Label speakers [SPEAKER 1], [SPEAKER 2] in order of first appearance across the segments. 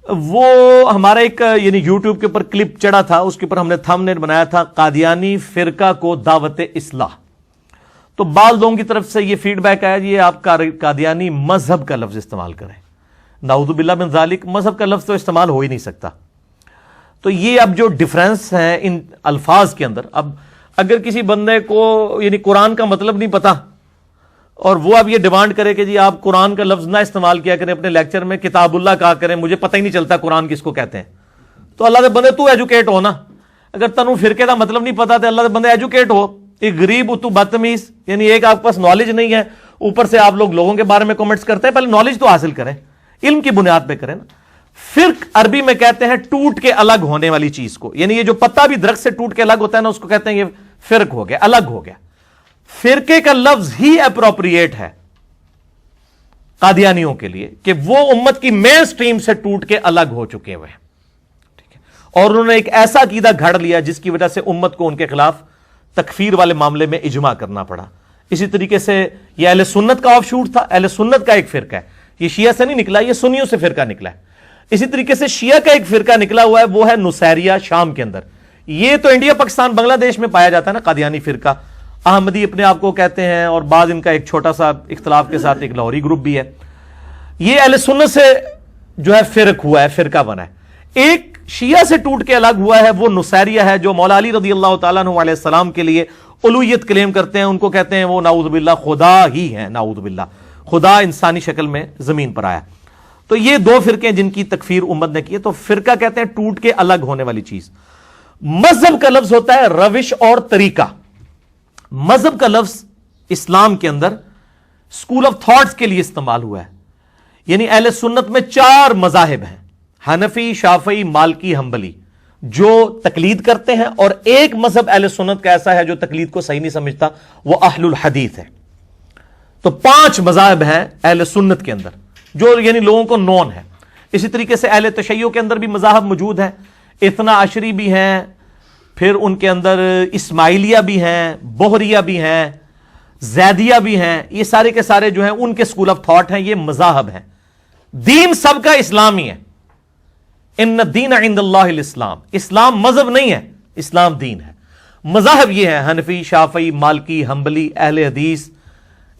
[SPEAKER 1] وہ ہمارا ایک یعنی یوٹیوب کے اوپر کلپ چڑھا تھا، اس کے اوپر ہم نے تھمبنیل بنایا تھا قادیانی فرقہ کو دعوت اصلاح. تو بعض لوگوں کی طرف سے یہ فیڈ بیک آیا یہ آپ قادیانی مذہب کا لفظ استعمال کریں. نعوذ باللہ من ذالک، مذہب کا لفظ تو استعمال ہو ہی نہیں سکتا. تو یہ اب جو ڈفرنس ہیں ان الفاظ کے اندر، اب اگر کسی بندے کو یعنی قرآن کا مطلب نہیں پتا اور وہ اب یہ ڈیمانڈ کرے کہ جی آپ قرآن کا لفظ نہ استعمال کیا کریں اپنے لیکچر میں، کتاب اللہ کہا کریں، مجھے پتہ ہی نہیں چلتا قرآن کس کو کہتے ہیں، تو اللہ دے بندے تو ایجوکیٹ ہو نا. اگر تنوں فرقے کا مطلب نہیں پتا تو اللہ دے بندے ایجوکیٹ ہو. ایک غریب تو بدتمیز، یعنی ایک آپ کے پاس نالج نہیں ہے، اوپر سے آپ لوگ لوگوں کے بارے میں کمنٹس کرتے ہیں. پہلے نالج تو حاصل کریں، علم کی بنیاد پہ کریں نا. فرق عربی میں کہتے ہیں ٹوٹ کے الگ ہونے والی چیز کو، یعنی یہ جو پتا بھی درخت سے ٹوٹ کے الگ ہوتا ہے نا، اس کو کہتے ہیں یہ فرق ہو گیا، الگ ہو گیا. فرقے کا لفظ ہی اپروپریٹ ہے قادیانیوں کے لیے کہ وہ امت کی مین سٹریم سے ٹوٹ کے الگ ہو چکے ہوئے ہیں، ٹھیک ہے، اور انہوں نے ایک ایسا عقیدہ گھڑ لیا جس کی وجہ سے امت کو ان کے خلاف تکفیر والے معاملے میں اجماع کرنا پڑا. اسی طریقے سے یہ اہل سنت کا آف شوٹ تھا، اہل سنت کا ایک فرقہ ہے، یہ شیعہ سے نہیں نکلا، یہ سنیوں سے فرقہ نکلا ہے. اسی طریقے سے شیعہ کا ایک فرقہ نکلا ہوا ہے، وہ ہے نصیریہ شام کے اندر. یہ تو انڈیا پاکستان بنگلہ دیش میں پایا جاتا ہے نا قادیانی فرقہ. احمدی اپنے آپ کو کہتے ہیں، اور بعض ان کا ایک چھوٹا سا اختلاف کے ساتھ ایک لاہوری گروپ بھی ہے. یہ اہل سنت سے جو ہے فرق ہوا ہے، فرقہ بنا ہے. ایک شیعہ سے ٹوٹ کے الگ ہوا ہے، وہ نصیریہ ہے، جو مولا علی رضی اللہ تعالیٰ عنہ علیہ السلام کے لیے الوہیت کلیم کرتے ہیں. ان کو کہتے ہیں وہ نعوذ باللہ خدا ہی ہیں، نعوذ باللہ خدا انسانی شکل میں زمین پر آیا. تو یہ دو فرقے جن کی تکفیر امت نے کی ہے. تو فرقہ کہتے ہیں ٹوٹ کے الگ ہونے والی چیز. مذہب کا لفظ ہوتا ہے روش اور طریقہ. مذہب کا لفظ اسلام کے اندر اسکول آف تھاٹس کے لیے استعمال ہوا ہے. یعنی اہل سنت میں 4 مذاہب ہیں، حنفی، شافعی، مالکی، حنبلی، جو تقلید کرتے ہیں، اور ایک مذہب اہل سنت کا ایسا ہے جو تقلید کو صحیح نہیں سمجھتا، وہ اہل الحدیث ہے. تو 5 مذاہب ہیں اہل سنت کے اندر جو یعنی لوگوں کو نون ہے. اسی طریقے سے اہل تشیع کے اندر بھی مذاہب موجود ہیں، اثنا عشری بھی ہیں، پھر ان کے اندر اسماعیلیہ بھی ہیں، بہریہ بھی ہیں، زیدیہ بھی ہیں. یہ سارے کے سارے جو ہیں ان کے اسکول آف تھاٹ ہیں، یہ مذاہب ہیں. دین سب کا اسلامی ہے. ان الدین عند اللہ الاسلام، اسلام مذہب نہیں ہے، اسلام دین ہے. مذاہب یہ ہے حنفی، شافعی، مالکی، حنبلی، اہل حدیث،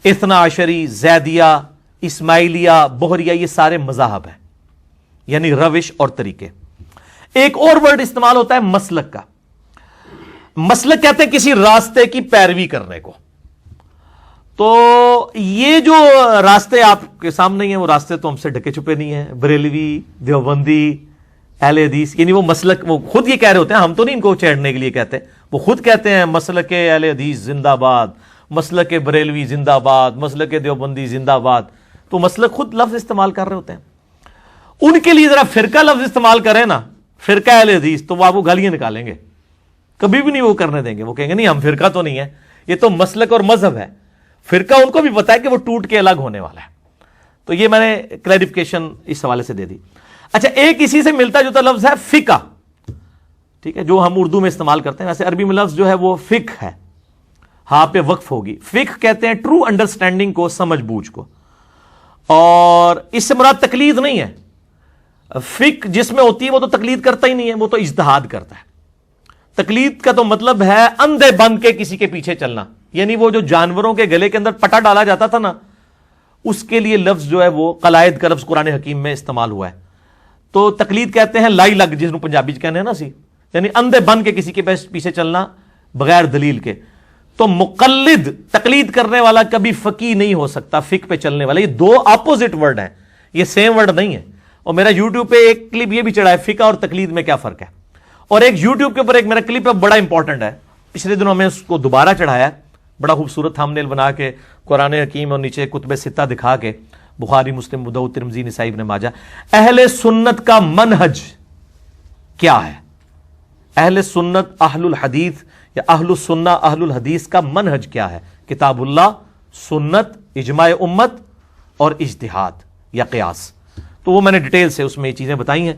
[SPEAKER 1] اثنا عشری، زیدیہ، اسماعیلیہ، بہریہ، یہ سارے مذاہب ہیں، یعنی روش اور طریقے. ایک اور ورڈ استعمال ہوتا ہے مسلک کا. مسلک کہتے ہیں کسی راستے کی پیروی کرنے کو. تو یہ جو راستے آپ کے سامنے ہیں وہ راستے تو ہم سے ڈھکے چھپے نہیں ہیں. بریلوی، دیوبندی، اہل حدیث، یعنی وہ مسلک وہ خود یہ کہہ رہے ہوتے ہیں، ہم تو نہیں ان کو چھیڑنے کے لیے کہتے، وہ خود کہتے ہیں مسلک اہل حدیث زندہ باد، مسلک بریلوی زندہ باد، مسلک دیوبندی زندہ باد. تو مسلک خود لفظ استعمال کر رہے ہوتے ہیں. ان کے لیے ذرا فرقہ لفظ استعمال کریں نا، فرقہ اہل حدیث، تو وہ آپ کو گالیاں نکالیں گے، کبھی بھی نہیں وہ کرنے دیں گے. وہ کہیں گے نہیں ہم فرقہ تو نہیں ہے، یہ تو مسلک اور مذہب ہے. فرقہ ان کو بھی پتا ہے کہ وہ ٹوٹ کے الگ ہونے والا ہے. تو یہ میں نے کلیریفیکیشن اس حوالے سے دے دی. اچھا، ایک اسی سے ملتا جوتا لفظ ہے فقہ، ٹھیک ہے، جو ہم اردو میں استعمال کرتے ہیں. ویسے عربی میں لفظ جو ہے وہ فقہ ہے، ہاں پہ وقف ہوگی. فقہ کہتے ہیں ٹرو انڈرسٹینڈنگ کو، سمجھ بوجھ کو، اور اس سے مراد تقلید نہیں ہے. فقہ جس میں ہوتی ہے وہ تو تقلید کرتا ہی نہیں ہے، وہ تو اجتہاد کرتا ہے. تقلید کا تو مطلب ہے اندھے بند کے کسی کے پیچھے چلنا. یعنی وہ جو جانوروں کے گلے کے اندر پٹا ڈالا جاتا تھا نا، اس کے لیے لفظ جو ہے وہ قلائد کا لفظ قرآن حکیم میں استعمال ہوا ہے. تو تقلید کہتے ہیں لائی لگ، جس کو پنجابی کہنے ہیں نا سی، یعنی اندھے بند کے کسی کے پیچھے چلنا بغیر دلیل کے. تو مقلد، تقلید کرنے والا کبھی فقی نہیں ہو سکتا، فقہ پہ چلنے والا. یہ 2 اپوزٹ ورڈ ہیں، یہ سیم ورڈ نہیں ہے. اور میرا یوٹیوب پہ ایک کلپ یہ بھی چڑھا ہے فقہ اور تقلید میں کیا فرق ہے. اور ایک یوٹیوب کے اوپر ایک میرا کلپ ہے بڑا امپورٹنٹ ہے، پچھلے دنوں میں اس کو دوبارہ چڑھایا ہے، بڑا خوبصورت تھمبنیل بنا کے قرآن حکیم اور نیچے کتب ستہ دکھا کے، بخاری، مسلم، ابو داؤد، ترمذی، نسائی، ابن ماجہ. اہل سنت کا منہج کیا ہے؟ اہل سنت، اہل الحدیث یا اہل السنہ، اہل الحدیث کا منہج کیا ہے؟ کتاب اللہ، سنت، اجماع امت اور اجتہاد یا قیاس. تو وہ میں نے ڈیٹیل سے اس میں یہ چیزیں بتائی ہیں.